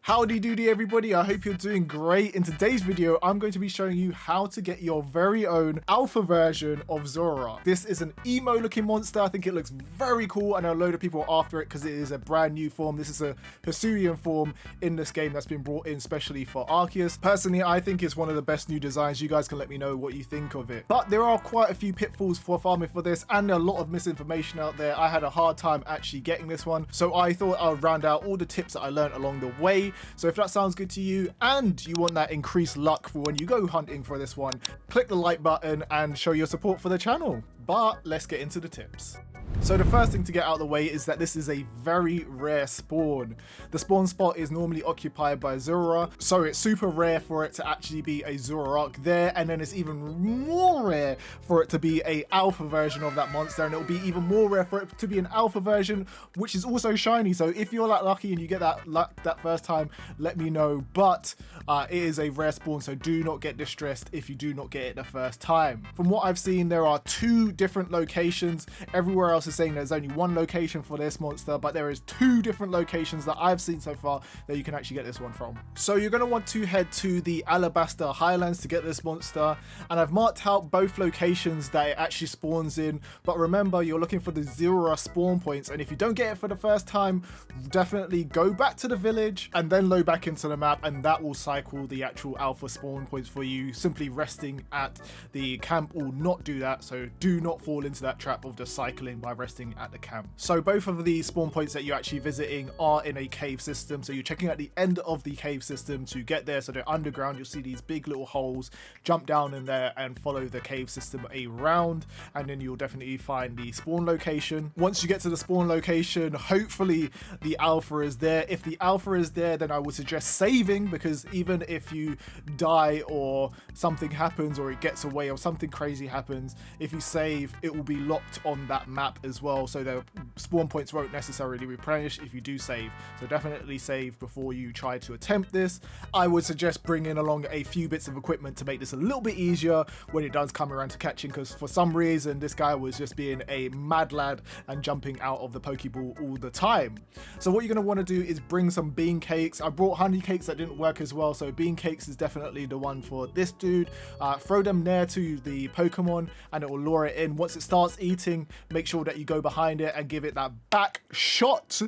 Howdy doody everybody, I hope you're doing great. In today's video, I'm going to be showing you how to get your very own alpha version of Zoroark. This is an emo looking monster. I think it looks very cool and a load of people are after it because it is a brand new form. This is a Hisuian form in this game that's been brought in specially for Arceus. Personally, I think it's one of the best new designs. You guys can let me know what you think of it. But there are quite a few pitfalls for farming for this and a lot of misinformation out there. I had a hard time actually getting this one, so I thought I would round out all the tips that I learned along the way. So if that sounds good to you and you want that increased luck for when you go hunting for this one, click the like button and show your support for the channel. But let's get into the tips. So the first thing to get out of the way is that this is a very rare spawn. The spawn spot is normally occupied by Zoroark, so it's super rare for it to actually be a Zoroark there, and then it's even more rare for it to be a alpha version of that monster, and it'll be even more rare for it to be an alpha version which is also shiny. So if you're that lucky and you get that luck that first time, let me know. But it is a rare spawn, so do not get distressed if you do not get it the first time. From what I've seen, there are 2 different locations. Everywhere else is saying there's only 1 location for this monster, but there is 2 different locations that I've seen so far that you can actually get this one from. So you're going to want to head to the Alabaster Highlands to get this monster, and I've marked out both locations that it actually spawns in. But remember, you're looking for the Zoroark spawn points, and if you don't get it for the first time, definitely go back to the village and then load back into the map, and that will cycle the actual alpha spawn points for you. Simply resting at the camp will not do that, so do not fall into that trap of just cycling by resting at the camp. So both of the spawn points that you're actually visiting are in a cave system, so you're checking at the end of the cave system to get there. So they're underground. You'll see these big little holes. Jump down in there and follow the cave system around, and then you'll definitely find the spawn location. Once you get to the spawn location, hopefully the alpha is there. If the alpha is there, then I would suggest saving, because even if you die or something happens or it gets away or something crazy happens, if you save, it will be locked on that map as well, so the spawn points won't necessarily replenish if you do save. So definitely save before you try to attempt this. I would suggest bringing along a few bits of equipment to make this a little bit easier when it does come around to catching, because for some reason this guy was just being a mad lad and jumping out of the Pokeball all the time. So what you're going to want to do is bring some bean cakes. I brought honey cakes that didn't work as well, so bean cakes is definitely the one for this dude. Throw them near to the Pokemon and it will lure it in. Once it starts eating, make sure that you go behind it and give it that back shot,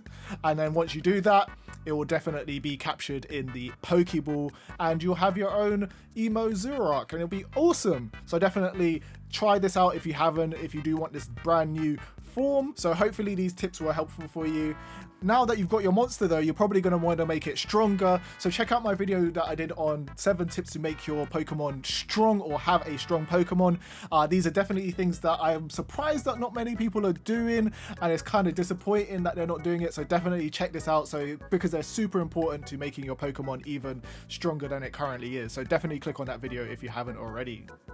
and then once you do that, it will definitely be captured in the Pokeball and you'll have your own emo Zoroark and it'll be awesome. So definitely try this out if you haven't, if you do want this brand new form. So hopefully these tips were helpful for you. Now that you've got your monster though, you're probably going to want to make it stronger. So check out my video that I did on 7 tips to make your Pokemon strong or have a strong Pokemon. These are definitely things that I am surprised that not many people are doing, and it's kind of disappointing that they're not doing it. So definitely check this out, so because they're super important to making your Pokemon even stronger than it currently is. So definitely click on that video if you haven't already.